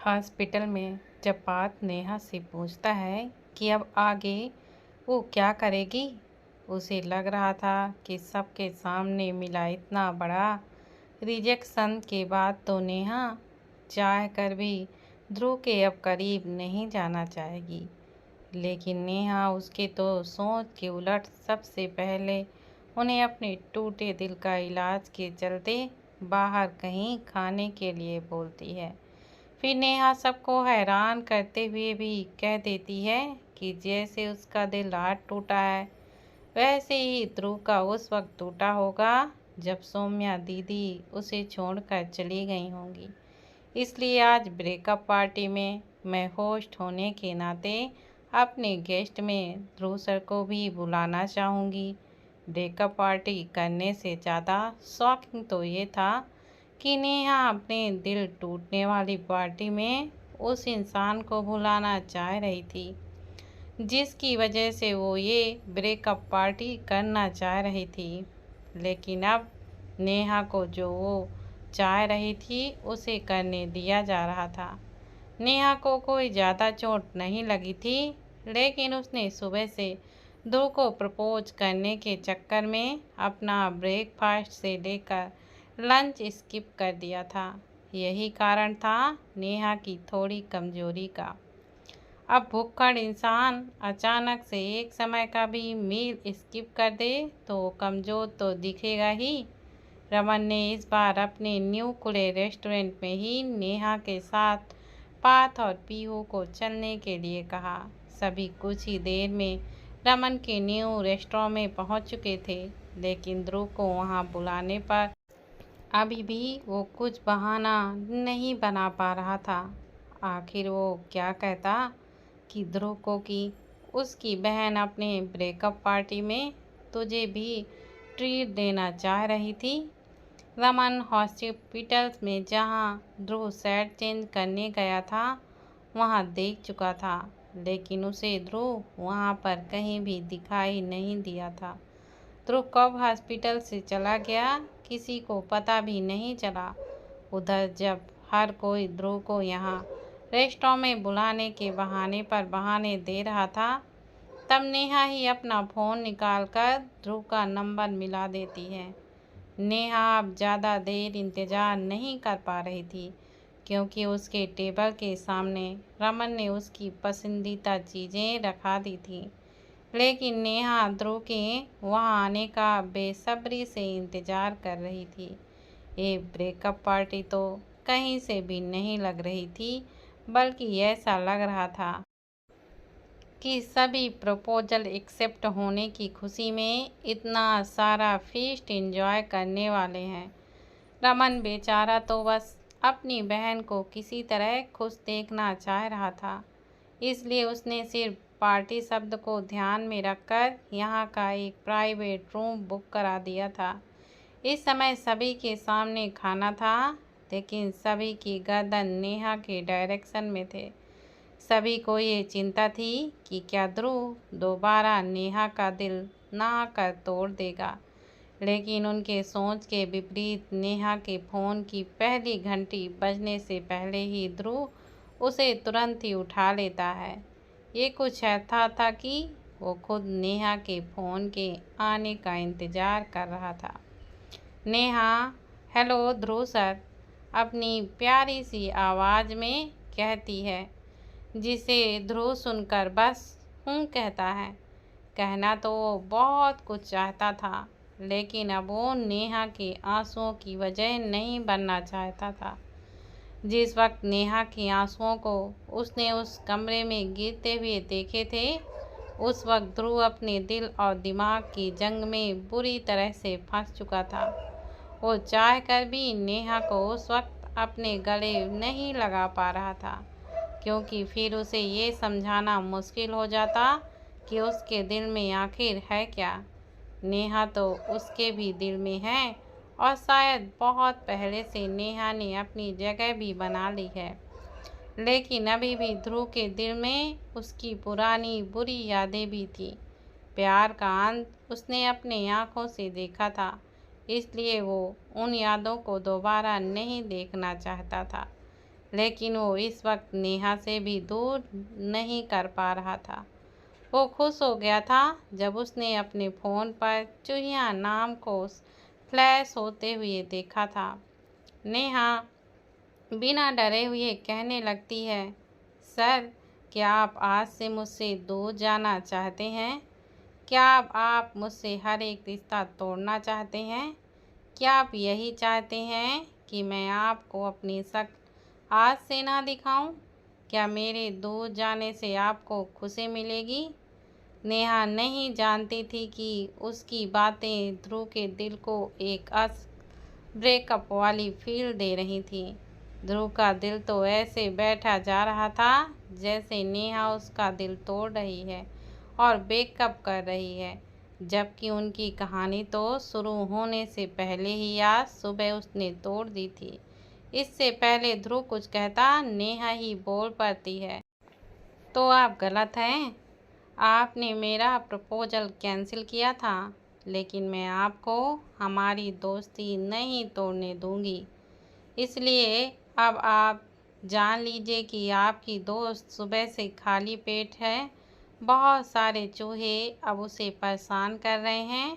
Hospital में जब पार्थ नेहा से पूछता है कि अब आगे वो क्या करेगी, उसे लग रहा था कि सबके सामने मिला इतना बड़ा रिजेक्शन के बाद तो नेहा चाह कर भी ध्रुव के अब करीब नहीं जाना चाहेगी। लेकिन नेहा उसके तो सोच के उलट सबसे पहले उन्हें अपने टूटे दिल का इलाज के चलते बाहर कहीं खाने के लिए बोलती है। फिर नेहा सबको हैरान करते हुए भी कह देती है कि जैसे उसका दिल आज टूटा है वैसे ही ध्रुव का उस वक्त टूटा होगा जब सौम्या दीदी उसे छोड़कर चली गई होंगी। इसलिए आज ब्रेकअप पार्टी में मैं होस्ट होने के नाते अपने गेस्ट में ध्रुव सर को भी बुलाना चाहूँगी। ब्रेकअप पार्टी करने से ज़्यादा शॉकिंग तो ये था कि नेहा अपने दिल टूटने वाली पार्टी में उस इंसान को भुलाना चाह रही थी जिसकी वजह से वो ये ब्रेकअप पार्टी करना चाह रही थी। लेकिन अब नेहा को जो वो चाह रही थी उसे करने दिया जा रहा था। नेहा को कोई ज़्यादा चोट नहीं लगी थी, लेकिन उसने सुबह से ध्रुव को प्रपोज करने के चक्कर में अपना ब्रेकफास्ट से लेकर लंच स्किप कर दिया था। यही कारण था नेहा की थोड़ी कमजोरी का। अब भुक्कड़ इंसान अचानक से एक समय का भी मील स्किप कर दे तो कमज़ोर तो दिखेगा ही। रमन ने इस बार अपने न्यू खुले रेस्टोरेंट में ही नेहा के साथ पार्थ और पीहू को चलने के लिए कहा। सभी कुछ ही देर में रमन के न्यू रेस्टोरेंट में पहुंच चुके थे, लेकिन ध्रुव को वहां बुलाने पर अभी भी वो कुछ बहाना नहीं बना पा रहा था। आखिर वो क्या कहता कि ध्रुव को कि उसकी बहन अपने ब्रेकअप पार्टी में तुझे भी ट्रीट देना चाह रही थी। रमन हॉस्पिटल में जहां ध्रुव सेट चेंज करने गया था वहां देख चुका था, लेकिन उसे ध्रुव वहां पर कहीं भी दिखाई नहीं दिया था। ध्रुव कब हॉस्पिटल से चला गया किसी को पता भी नहीं चला। उधर जब हर कोई ध्रुव को यहाँ रेस्टोरेंट में बुलाने के बहाने पर बहाने दे रहा था, तब नेहा ही अपना फ़ोन निकालकर ध्रुव का नंबर मिला देती है। नेहा अब ज़्यादा देर इंतज़ार नहीं कर पा रही थी, क्योंकि उसके टेबल के सामने रमन ने उसकी पसंदीदा चीज़ें रखा दी थी। लेकिन नेहा ध्रुव के वहाँ आने का बेसब्री से इंतज़ार कर रही थी। ये ब्रेकअप पार्टी तो कहीं से भी नहीं लग रही थी, बल्कि ऐसा लग रहा था कि सभी प्रपोजल एक्सेप्ट होने की खुशी में इतना सारा फीस्ट एंजॉय करने वाले हैं। रमन बेचारा तो बस अपनी बहन को किसी तरह खुश देखना चाह रहा था, इसलिए उसने सिर्फ पार्टी शब्द को ध्यान में रखकर यहाँ का एक प्राइवेट रूम बुक करा दिया था। इस समय सभी के सामने खाना था, लेकिन सभी की गर्दन नेहा के डायरेक्शन में थे। सभी को ये चिंता थी कि क्या ध्रुव दोबारा नेहा का दिल ना कर तोड़ देगा। लेकिन उनके सोच के विपरीत नेहा के फ़ोन की पहली घंटी बजने से पहले ही ध्रुव उसे तुरंत ही उठा लेता है। ये कुछ ऐसा था कि वो खुद नेहा के फ़ोन के आने का इंतज़ार कर रहा था। नेहा, हेलो ध्रुव सर, अपनी प्यारी सी आवाज़ में कहती है, जिसे ध्रुव सुनकर बस हूँ कहता है। कहना तो वो बहुत कुछ चाहता था, लेकिन अब वो नेहा के आंसुओं की वजह नहीं बनना चाहता था। जिस वक्त नेहा के आंसुओं को उसने उस कमरे में गिरते हुए देखे थे, उस वक्त ध्रुव अपने दिल और दिमाग की जंग में बुरी तरह से फंस चुका था। वो चाह कर भी नेहा को उस वक्त अपने गले नहीं लगा पा रहा था, क्योंकि फिर उसे ये समझाना मुश्किल हो जाता कि उसके दिल में आखिर है क्या। नेहा तो उसके भी दिल में है, और शायद बहुत पहले से नेहा ने अपनी जगह भी बना ली है। लेकिन अभी भी ध्रुव के दिल में उसकी पुरानी बुरी यादें भी थी। प्यार का अंत उसने अपनी आँखों से देखा था, इसलिए वो उन यादों को दोबारा नहीं देखना चाहता था। लेकिन वो इस वक्त नेहा से भी दूर नहीं कर पा रहा था। वो खुश हो गया था जब उसने अपने फ़ोन पर चूहिया नाम को फ्लैश होते हुए देखा था। नेहा बिना डरे हुए कहने लगती है, सर, क्या आप आज से मुझसे दूर जाना चाहते हैं? क्या आप मुझसे हर एक रिश्ता तोड़ना चाहते हैं? क्या आप यही चाहते हैं कि मैं आपको अपनी शक्ल आज से ना दिखाऊं? क्या मेरे दूर जाने से आपको खुशी मिलेगी? नेहा नहीं जानती थी कि उसकी बातें ध्रुव के दिल को एक ब्रेकअप वाली फील दे रही थी। ध्रुव का दिल तो ऐसे बैठा जा रहा था जैसे नेहा उसका दिल तोड़ रही है और ब्रेकअप कर रही है, जबकि उनकी कहानी तो शुरू होने से पहले ही आज सुबह उसने तोड़ दी थी। इससे पहले ध्रुव कुछ कहता नेहा ही बोल पड़ती है, तो आप गलत हैं। आपने मेरा प्रपोजल कैंसिल किया था, लेकिन मैं आपको हमारी दोस्ती नहीं तोड़ने दूंगी। इसलिए अब आप जान लीजिए कि आपकी दोस्त सुबह से खाली पेट है। बहुत सारे चूहे अब उसे परेशान कर रहे हैं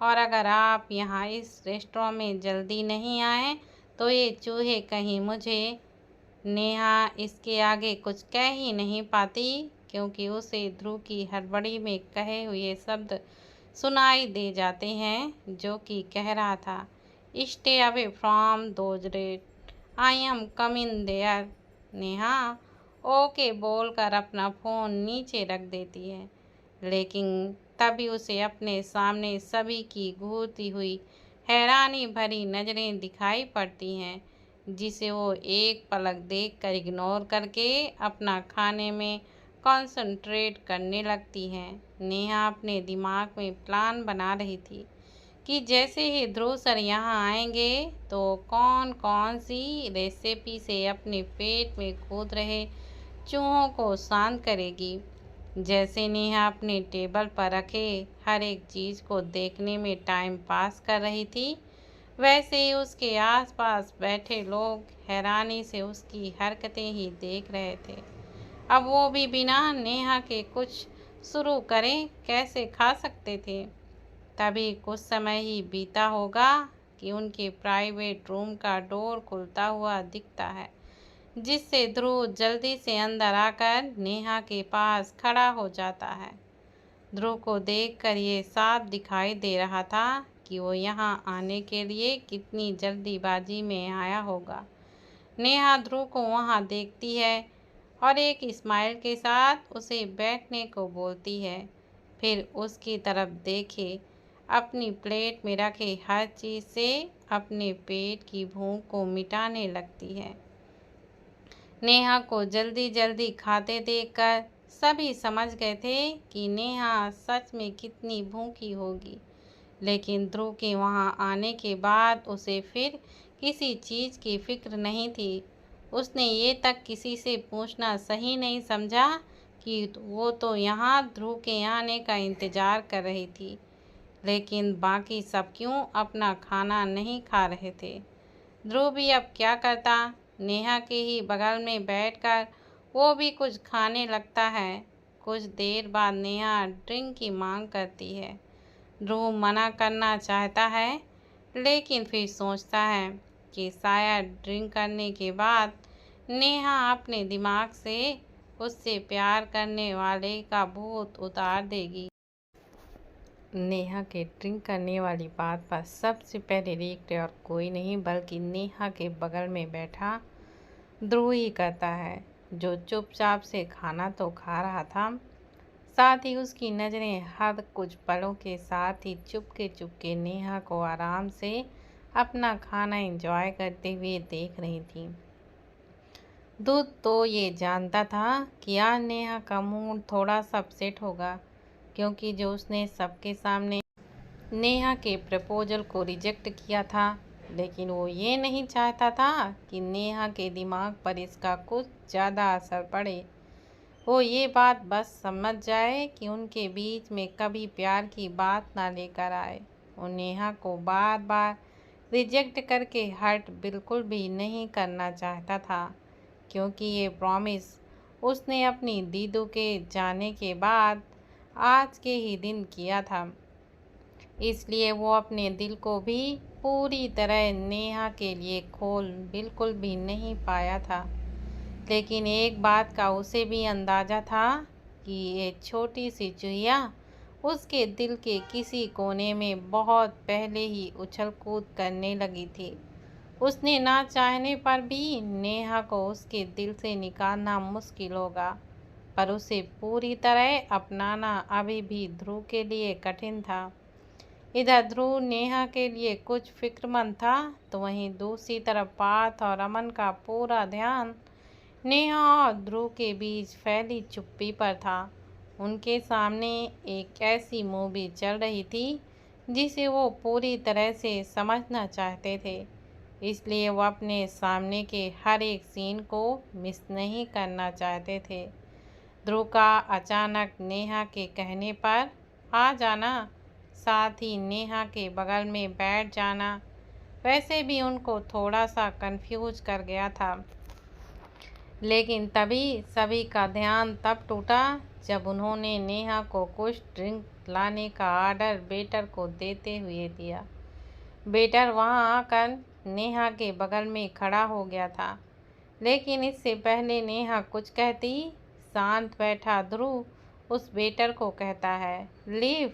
और अगर आप यहाँ इस रेस्टोरेंट में जल्दी नहीं आए तो ये चूहे कहीं मुझे। नेहा इसके आगे कुछ कह ही नहीं पाती क्योंकि उसे ध्रुव की हड़बड़ी में कहे हुए शब्द सुनाई दे जाते हैं जो कि कह रहा था, stay away from those red, I am coming there. Neha okay बोलकर अपना फ़ोन नीचे रख देती है, लेकिन तभी उसे अपने सामने सभी की घूरती हुई हैरानी भरी नज़रें दिखाई पड़ती हैं, जिसे वो एक पलक देखकर इग्नोर करके अपना खाने में कंसंट्रेट करने लगती हैं। नेहा अपने दिमाग में प्लान बना रही थी कि जैसे ही ध्रुव सर यहाँ आएंगे तो कौन कौन सी रेसिपी से अपने पेट में कूद रहे चूहों को शांत करेगी। जैसे नेहा अपने टेबल पर रखे हर एक चीज़ को देखने में टाइम पास कर रही थी, वैसे ही उसके आसपास बैठे लोग हैरानी से उसकी हरकतें ही देख रहे थे। अब वो भी बिना नेहा के कुछ शुरू करें कैसे खा सकते थे। तभी कुछ समय ही बीता होगा कि उनके प्राइवेट रूम का डोर खुलता हुआ दिखता है, जिससे ध्रुव जल्दी से अंदर आकर नेहा के पास खड़ा हो जाता है। ध्रुव को देखकर ये साफ दिखाई दे रहा था कि वो यहाँ आने के लिए कितनी जल्दीबाजी में आया होगा। नेहा ध्रुव को वहाँ देखती है और एक स्माइल के साथ उसे बैठने को बोलती है, फिर उसकी तरफ देखे अपनी प्लेट में रखे हर चीज़ से अपने पेट की भूख को मिटाने लगती है। नेहा को जल्दी जल्दी खाते देखकर सभी समझ गए थे कि नेहा सच में कितनी भूखी होगी, लेकिन ध्रुव के वहाँ आने के बाद उसे फिर किसी चीज़ की फिक्र नहीं थी। उसने ये तक किसी से पूछना सही नहीं समझा कि वो तो यहाँ ध्रुव के आने का इंतज़ार कर रही थी, लेकिन बाकी सब क्यों अपना खाना नहीं खा रहे थे। ध्रुव भी अब क्या करता, नेहा के ही बगल में बैठकर वो भी कुछ खाने लगता है। कुछ देर बाद नेहा ड्रिंक की मांग करती है। ध्रुव मना करना चाहता है, लेकिन फिर सोचता है कि शायद ड्रिंक करने के बाद नेहा अपने दिमाग से उससे प्यार करने वाले का भूत उतार देगी। नेहा के ड्रिंक करने वाली बात पर सबसे पहले रिएक्ट और कोई नहीं बल्कि नेहा के बगल में बैठा ध्रुव ही करता है, जो चुपचाप से खाना तो खा रहा था, साथ ही उसकी नज़रें हर कुछ पलों के साथ ही चुपके चुपके नेहा को आराम से अपना खाना एंजॉय करते हुए देख रही थी। दूध तो ये जानता था कि आज नेहा का मूड थोड़ा सा अपसेट होगा, क्योंकि जो उसने सबके सामने नेहा के प्रपोजल को रिजेक्ट किया था, लेकिन वो ये नहीं चाहता था कि नेहा के दिमाग पर इसका कुछ ज़्यादा असर पड़े। वो ये बात बस समझ जाए कि उनके बीच में कभी प्यार की बात ना लेकर आए। वो नेहा को बार बार रिजेक्ट करके हर्ट बिल्कुल भी नहीं करना चाहता था, क्योंकि ये प्रॉमिस उसने अपनी दीदू के जाने के बाद आज के ही दिन किया था। इसलिए वो अपने दिल को भी पूरी तरह नेहा के लिए खोल बिल्कुल भी नहीं पाया था। लेकिन एक बात का उसे भी अंदाज़ा था कि ये छोटी सी चूहिया उसके दिल के किसी कोने में बहुत पहले ही उछल कूद करने लगी थी। उसने ना चाहने पर भी नेहा को उसके दिल से निकालना मुश्किल होगा, पर उसे पूरी तरह अपनाना अभी भी ध्रुव के लिए कठिन था। इधर ध्रुव नेहा के लिए कुछ फिक्रमंद था, तो वहीं दूसरी तरफ पार्थ और अमन का पूरा ध्यान नेहा और ध्रुव के बीच फैली चुप्पी पर था। उनके सामने एक ऐसी मूवी चल रही थी जिसे वो पूरी तरह से समझना चाहते थे, इसलिए वो अपने सामने के हर एक सीन को मिस नहीं करना चाहते थे। ध्रुव का अचानक नेहा के कहने पर आ जाना, साथ ही नेहा के बगल में बैठ जाना, वैसे भी उनको थोड़ा सा कंफ्यूज कर गया था। लेकिन तभी सभी का ध्यान तब टूटा जब उन्होंने नेहा को कुछ ड्रिंक लाने का ऑर्डर वेटर को देते हुए दिया। वेटर वहां आकर नेहा के बगल में खड़ा हो गया था, लेकिन इससे पहले नेहा कुछ कहती, शांत बैठा ध्रुव उस वेटर को कहता है, लीव।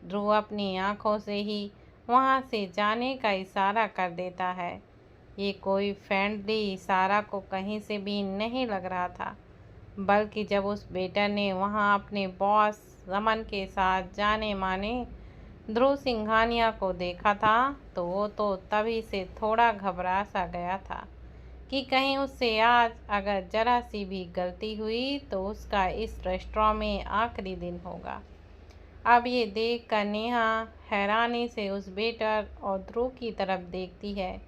ध्रुव अपनी आंखों से ही वहां से जाने का इशारा कर देता है। ये कोई फ्रेंडली इशारा को कहीं से भी नहीं लग रहा था, बल्कि जब उस वेटर ने वहां अपने बॉस रमन के साथ जाने माने ध्रुव सिंघानिया को देखा था, तो वो तो तभी से थोड़ा घबरा सा गया था कि कहीं उससे आज अगर जरा सी भी गलती हुई तो उसका इस रेस्टोरेंट में आखिरी दिन होगा। अब ये देख कर नेहा हैरानी से उस वेटर और ध्रुव की तरफ देखती है।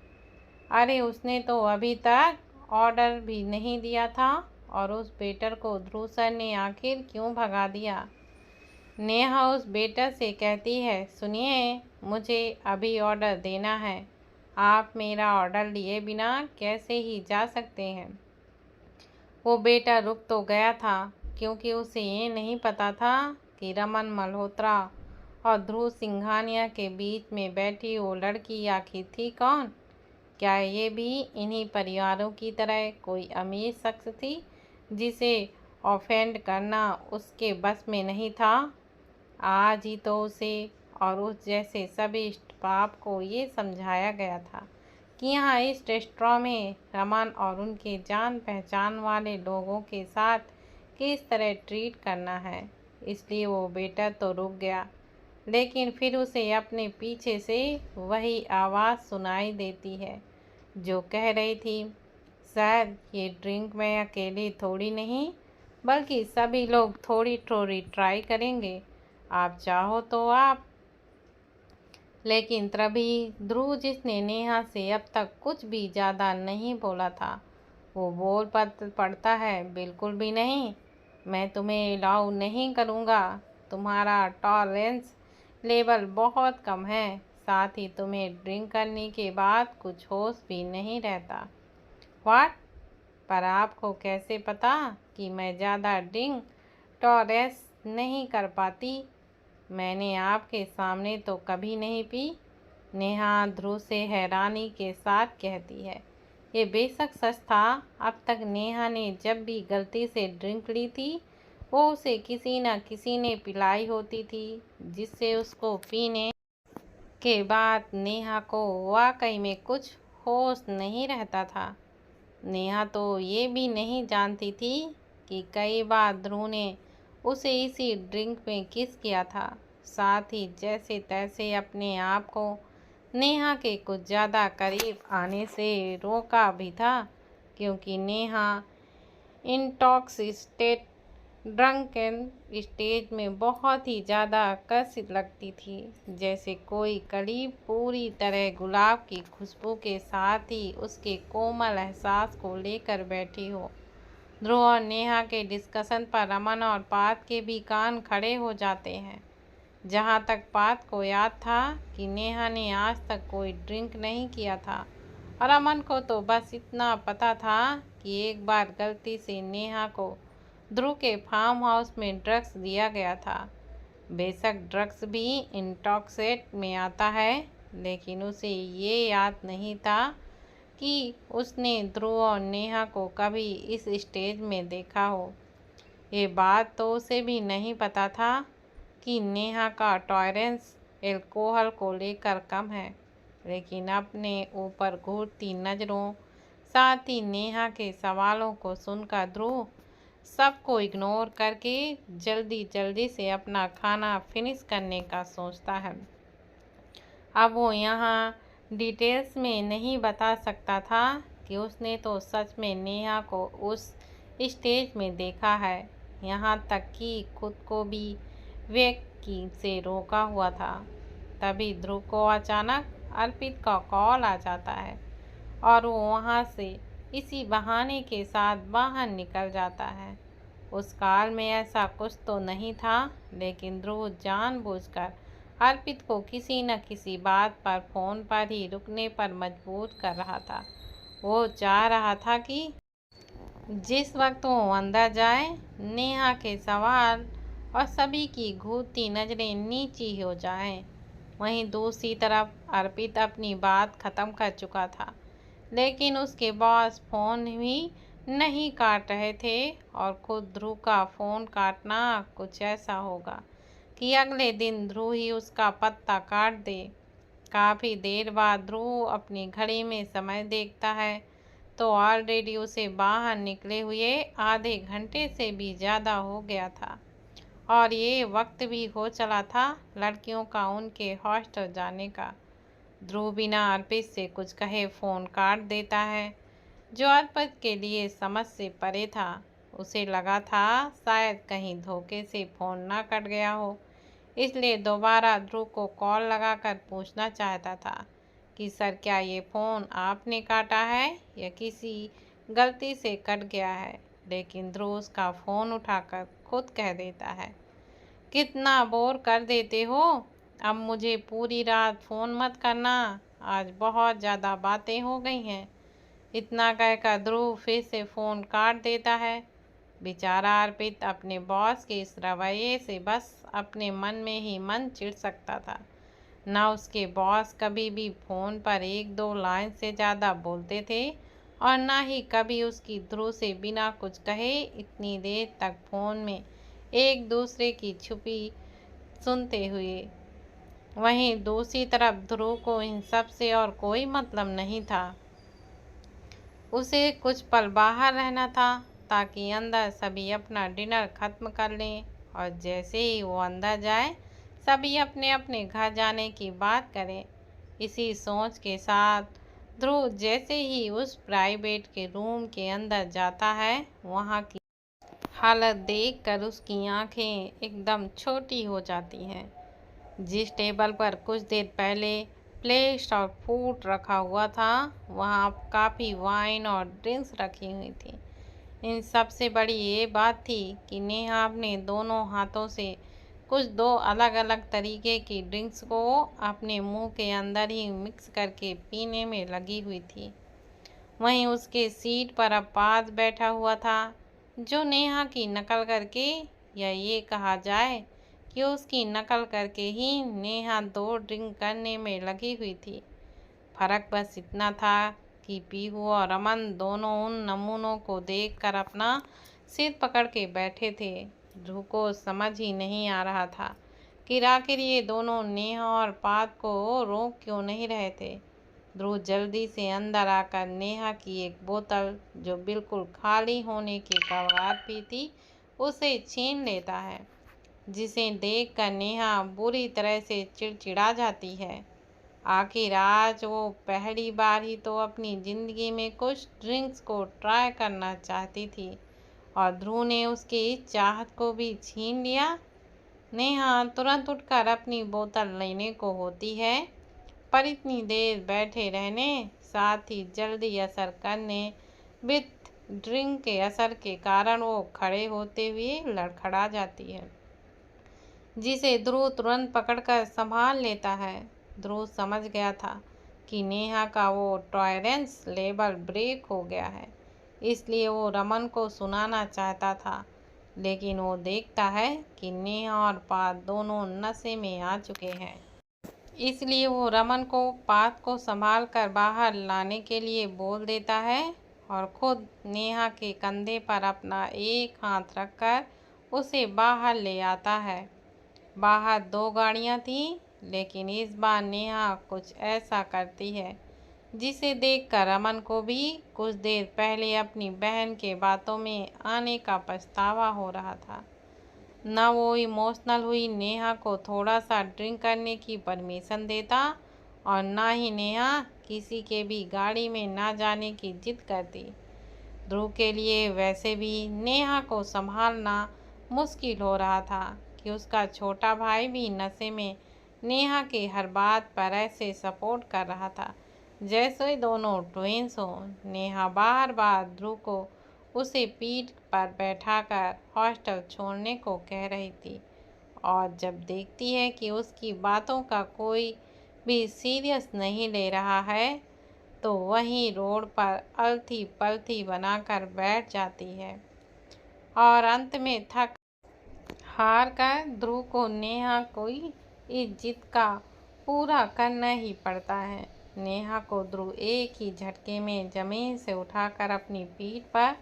अरे उसने तो अभी तक ऑर्डर भी नहीं दिया था और उस वेटर को ध्रुव सर ने आखिर क्यों भगा दिया। नेहा उस वेटर से कहती है, सुनिए, मुझे अभी ऑर्डर देना है, आप मेरा ऑर्डर लिए बिना कैसे ही जा सकते हैं। वो बेटा रुक तो गया था, क्योंकि उसे ये नहीं पता था कि रमन मल्होत्रा और ध्रुव सिंघानिया के बीच में बैठी वो लड़की आखिर थी कौन। क्या ये भी इन्हीं परिवारों की तरह कोई अमीर शख्स थी जिसे ऑफेंड करना उसके बस में नहीं था। आज ही तो उसे और उस जैसे सभी स्टाफ को ये समझाया गया था कि यहाँ इस रेस्टोरेंट में रमन और उनके जान पहचान वाले लोगों के साथ किस तरह ट्रीट करना है। इसलिए वो बेटा तो रुक गया, लेकिन फिर उसे अपने पीछे से वही आवाज़ सुनाई देती है जो कह रही थी, सर ये ड्रिंक मैं अकेले थोड़ी नहीं, बल्कि सभी लोग थोड़ी थोड़ी ट्राई करेंगे, आप चाहो तो आप। लेकिन तभी ध्रुव, जिसने नेहा से अब तक कुछ भी ज़्यादा नहीं बोला था, वो बोल पड़ता है, बिल्कुल भी नहीं, मैं तुम्हें अलाउ नहीं करूँगा। तुम्हारा टॉलरेंस लेवल बहुत कम है, साथ ही तुम्हें ड्रिंक करने के बाद कुछ होश भी नहीं रहता। व्हाट? पर आपको कैसे पता कि मैं ज़्यादा ड्रिंक टॉलरेंस नहीं कर पाती? मैंने आपके सामने तो कभी नहीं पी, नेहा ध्रुव से हैरानी के साथ कहती है। ये बेशक सच था, अब तक नेहा ने जब भी गलती से ड्रिंक ली थी वो उसे किसी न किसी ने पिलाई होती थी, जिससे उसको पीने के बाद नेहा को वाकई में कुछ होश नहीं रहता था। नेहा तो ये भी नहीं जानती थी कि कई बार ध्रुव ने उसे इसी ड्रिंक में किस किया था, साथ ही जैसे तैसे अपने आप को नेहा के कुछ ज़्यादा करीब आने से रोका भी था, क्योंकि नेहा इंटॉक्सिकेटेड ड्रंकन स्टेज में बहुत ही ज़्यादा आकर्षित लगती थी, जैसे कोई कली पूरी तरह गुलाब की खुशबू के साथ ही उसके कोमल एहसास को लेकर बैठी हो। ध्रुव और नेहा के डिस्कशन पर रमन और पार्थ के भी कान खड़े हो जाते हैं। जहाँ तक पार्थ को याद था कि नेहा ने आज तक कोई ड्रिंक नहीं किया था, और अमन को तो बस इतना पता था कि एक बार गलती से नेहा को ध्रुव के फार्म हाउस में ड्रग्स दिया गया था। बेशक ड्रग्स भी इंटॉक्सिकेट में आता है, लेकिन उसे ये याद नहीं था कि उसने ध्रुव और नेहा को कभी इस स्टेज में देखा हो। ये बात तो उसे भी नहीं पता था कि नेहा का टॉलरेंस एल्कोहल को लेकर कम है। लेकिन अपने ऊपर घूरती नज़रों, साथ ही नेहा के सवालों को सुनकर ध्रुव सबको इग्नोर करके जल्दी जल्दी से अपना खाना फिनिश करने का सोचता है। अब वो यहाँ डिटेल्स में नहीं बता सकता था कि उसने तो सच में नेहा को उस स्टेज में देखा है, यहाँ तक कि खुद को भी व्यक्ति से रोका हुआ था। तभी ध्रुव को अचानक अर्पित का कॉल आ जाता है और वो वहाँ से इसी बहाने के साथ बाहर निकल जाता है। उस कॉल में ऐसा कुछ तो नहीं था, लेकिन ध्रुव जानबूझकर अर्पित को किसी न किसी बात पर फ़ोन पर ही रुकने पर मजबूर कर रहा था। वो चाह रहा था कि जिस वक्त वो अंदर जाए, नेहा के सवाल और सभी की घूरती नज़रें नीची हो जाएं। वहीं दूसरी तरफ अर्पित अपनी बात ख़त्म कर चुका था, लेकिन उसके बॉस फ़ोन भी नहीं काट रहे थे और खुद ध्रुव का फ़ोन काटना कुछ ऐसा होगा कि अगले दिन ध्रुव ही उसका पत्ता काट दे। काफ़ी देर बाद ध्रुव अपनी घड़ी में समय देखता है तो ऑलरेडी उसे बाहर निकले हुए आधे घंटे से भी ज़्यादा हो गया था और ये वक्त भी हो चला था लड़कियों का उनके हॉस्टल जाने का। ध्रुव बिना अर्पित से कुछ कहे फ़ोन काट देता है, जो अर्पित के लिए समझ से परे था। उसे लगा था शायद कहीं धोखे से फ़ोन ना कट गया हो, इसलिए दोबारा ध्रुव को कॉल लगाकर पूछना चाहता था कि सर, क्या ये फ़ोन आपने काटा है या किसी गलती से कट गया है। लेकिन ध्रुव उसका फ़ोन उठाकर खुद कह देता है, कितना बोर कर देते हो, अब मुझे पूरी रात फ़ोन मत करना, आज बहुत ज़्यादा बातें हो गई हैं। इतना कहकर ध्रुव फिर से फ़ोन काट देता है। बेचारा अर्पित अपने बॉस के इस रवैये से बस अपने मन में ही मन चिढ़ सकता था। न उसके बॉस कभी भी फ़ोन पर एक दो लाइन से ज़्यादा बोलते थे और न ही कभी उसकी ध्रुव से बिना कुछ कहे इतनी देर तक फ़ोन में एक दूसरे की छुपी सुनते हुए। वहीं दूसरी तरफ ध्रुव को इन सब से और कोई मतलब नहीं था। उसे कुछ पल बाहर रहना था ताकि अंदर सभी अपना डिनर ख़त्म कर लें और जैसे ही वो अंदर जाए सभी अपने अपने घर जाने की बात करें। इसी सोच के साथ ध्रुव जैसे ही उस प्राइवेट के रूम के अंदर जाता है, वहाँ की हालत देखकर उसकी आंखें एकदम छोटी हो जाती हैं। जिस टेबल पर कुछ देर पहले प्लेट्स और फूड रखा हुआ था, वहाँ काफ़ी वाइन और ड्रिंक्स रखी हुई थी। इन सबसे बड़ी ये बात थी कि नेहा अपने दोनों हाथों से कुछ दो अलग अलग तरीके की ड्रिंक्स को अपने मुंह के अंदर ही मिक्स करके पीने में लगी हुई थी। वहीं उसके सीट पर अब्बास बैठा हुआ था, जो नेहा की नकल करके, या ये कहा जाए कि उसकी नकल करके ही नेहा दो ड्रिंक करने में लगी हुई थी। फर्क बस इतना था कि पीहू और अमन दोनों उन नमूनों को देखकर अपना सिर पकड़ के बैठे थे। ध्रुव को समझ ही नहीं आ रहा था कि आखिर ये दोनों नेहा और पाद को रोक क्यों नहीं रहे थे। ध्रुव जल्दी से अंदर आकर नेहा की एक बोतल, जो बिल्कुल खाली होने की कगार पे थी, उसे छीन लेता है, जिसे देखकर नेहा बुरी तरह से चिड़चिड़ा जाती है। आखिर आज वो पहली बार ही तो अपनी ज़िंदगी में कुछ ड्रिंक्स को ट्राई करना चाहती थी और ध्रुव ने उसकी इस चाहत को भी छीन लिया। नेहा तुरंत उठकर अपनी बोतल लेने को होती है, पर इतनी देर बैठे रहने, साथ ही जल्दी असर करने विथ ड्रिंक के असर के कारण वो खड़े होते हुए लड़खड़ा जाती है, जिसे ध्रुव तुरंत पकड़कर संभाल लेता है। ध्रुव समझ गया था कि नेहा का वो टॉलरेंस लेवल ब्रेक हो गया है, इसलिए वो रमन को सुनाना चाहता था। लेकिन वो देखता है कि नेहा और पार्थ दोनों नशे में आ चुके हैं। इसलिए वो रमन को पार्थ को संभाल कर बाहर लाने के लिए बोल देता है और खुद नेहा के कंधे पर अपना एक हाथ रखकर उसे बाहर ले आता है। बाहर 2 गाड़ियां थीं, लेकिन इस बार नेहा कुछ ऐसा करती है जिसे देखकर रमन को भी कुछ देर पहले अपनी बहन के बातों में आने का पछतावा हो रहा था। न वो इमोशनल हुई नेहा को थोड़ा सा ड्रिंक करने की परमिशन देता और ना ही नेहा किसी के भी गाड़ी में ना जाने की जिद करती। ध्रुव के लिए वैसे भी नेहा को संभालना मुश्किल हो रहा था कि उसका छोटा भाई भी नशे में नेहा के हर बात पर ऐसे सपोर्ट कर रहा था जैसे दोनों ट्विंस हों। नेहा बार बार ध्रुव को उसे पीठ पर बैठाकर हॉस्टल छोड़ने को कह रही थी और जब देखती है कि उसकी बातों का कोई भी सीरियस नहीं ले रहा है तो वहीं रोड पर अलथी पलथी बनाकर बैठ जाती है और अंत में थक हार कर ध्रुव को नेहा कोई इस जिद का पूरा करना ही पड़ता है। नेहा को ध्रुव एक ही झटके में जमीन से उठाकर अपनी पीठ पर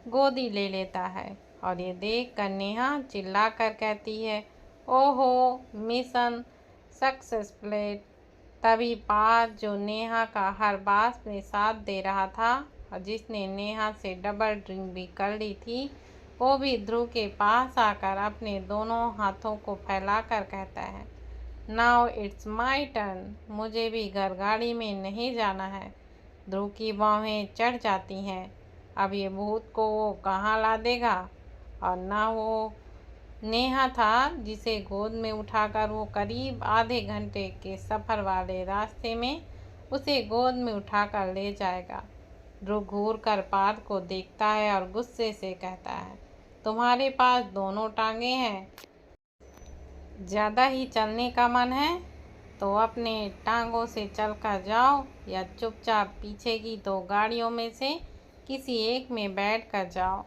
गोदी ले लेता है और ये देखकर नेहा चिल्लाकर कहती है, ओहो मिशन सक्सेसफुल। तभी पार्थ, जो नेहा का हर बात में साथ दे रहा था और जिसने नेहा से डबल ड्रिंक भी कर ली थी, वो भी ध्रुव के पास आकर अपने दोनों हाथों को फैलाकर कहता है, नाउ इट्स माई टर्न। मुझे भी घर गाड़ी में नहीं जाना है। ध्रुव की बाहें चढ़ जाती हैं। अब ये भूत को वो कहाँ ला देगा। और ना वो नेहा था जिसे गोद में उठाकर वो करीब आधे घंटे के सफ़र वाले रास्ते में उसे गोद में उठाकर ले जाएगा। ध्रुव घूर कर पार्थ को देखता है और गुस्से से कहता है, तुम्हारे पास दोनों टांगे हैं, ज़्यादा ही चलने का मन है तो अपने टांगों से चलकर जाओ या चुपचाप पीछे की 2 गाड़ियों में से किसी एक में बैठ कर जाओ।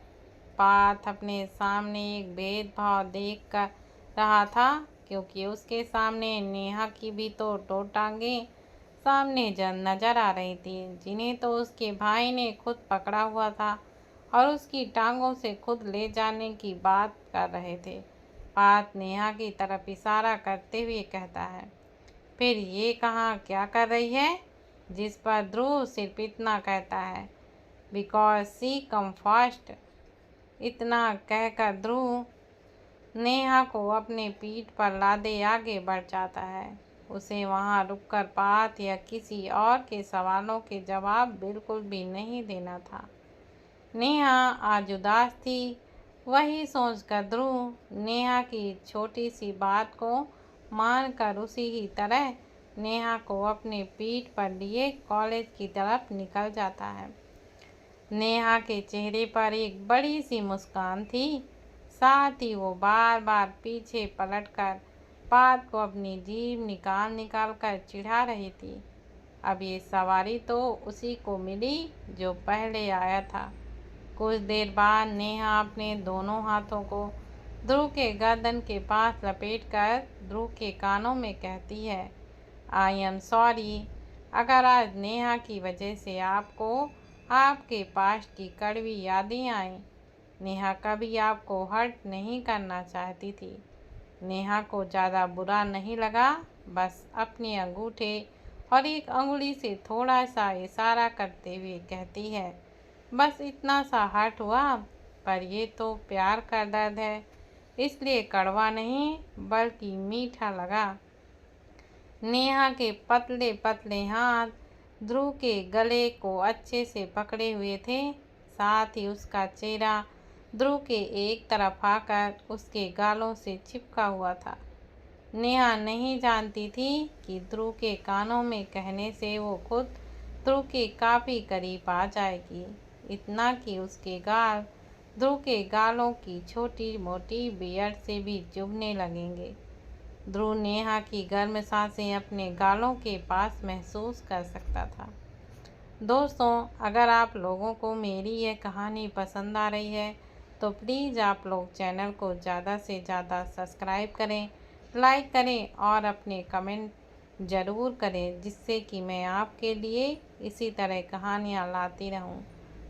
पार्थ अपने सामने एक भेदभाव देख कर रहा था क्योंकि उसके सामने नेहा की भी तो 2 टांगें सामने नजर आ रही थी जिन्हें तो उसके भाई ने खुद पकड़ा हुआ था और उसकी टांगों से खुद ले जाने की बात कर रहे थे। पार्थ नेहा की तरफ इशारा करते हुए कहता है, फिर ये कहाँ क्या कर रही है। जिस पर ध्रुव सिर्फ इतना कहता है, बिकॉज सी कम फास्ट। इतना कहकर ध्रुव नेहा को अपने पीठ पर लादे आगे बढ़ जाता है। उसे वहां रुककर पार्थ या किसी और के सवालों के जवाब बिल्कुल भी नहीं देना था। नेहा आज उदास थी। वही सोचकर ध्रुव नेहा की छोटी सी बात को मानकर उसी ही तरह नेहा को अपने पीठ पर लिए कॉलेज की तरफ निकल जाता है। नेहा के चेहरे पर एक बड़ी सी मुस्कान थी, साथ ही वो बार बार पीछे पलटकर पार्थ को अपनी जीभ निकाल निकाल कर चिढ़ा रही थी। अब ये सवारी तो उसी को मिली जो पहले आया था। कुछ देर बाद नेहा अपने दोनों हाथों को ध्रुव के गर्दन के पास लपेटकर ध्रुव के कानों में कहती है, आई एम सॉरी अगर आज नेहा की वजह से आपको आपके पास्ट की कड़वी यादें आईं। नेहा कभी आपको हर्ट नहीं करना चाहती थी। नेहा को ज़्यादा बुरा नहीं लगा, बस अपने अंगूठे और एक अंगुली से थोड़ा सा इशारा करते हुए कहती है, बस इतना सा हर्ट हुआ, पर ये तो प्यार का दर्द है, इसलिए कड़वा नहीं बल्कि मीठा लगा। नेहा के पतले पतले हाथ ध्रुव के गले को अच्छे से पकड़े हुए थे, साथ ही उसका चेहरा ध्रुव के एक तरफ आकर उसके गालों से चिपका हुआ था। नेहा नहीं जानती थी कि ध्रुव के कानों में कहने से वो खुद ध्रुव के काफ़ी करीब आ जाएगी। इतना कि उसके गाल ध्रुव के गालों की छोटी मोटी बियर्ड से भी चुभने लगेंगे। ध्रुव नेहा की गर्म सांसें अपने गालों के पास महसूस कर सकता था। दोस्तों, अगर आप लोगों को मेरी यह कहानी पसंद आ रही है तो प्लीज़ आप लोग चैनल को ज़्यादा से ज़्यादा सब्सक्राइब करें, लाइक करें और अपने कमेंट ज़रूर करें, जिससे कि मैं आपके लिए इसी तरह कहानियाँ लाती रहूं।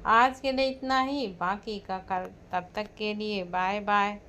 आज के लिए इतना ही, बाकी का कल। तब तक के लिए बाय बाय।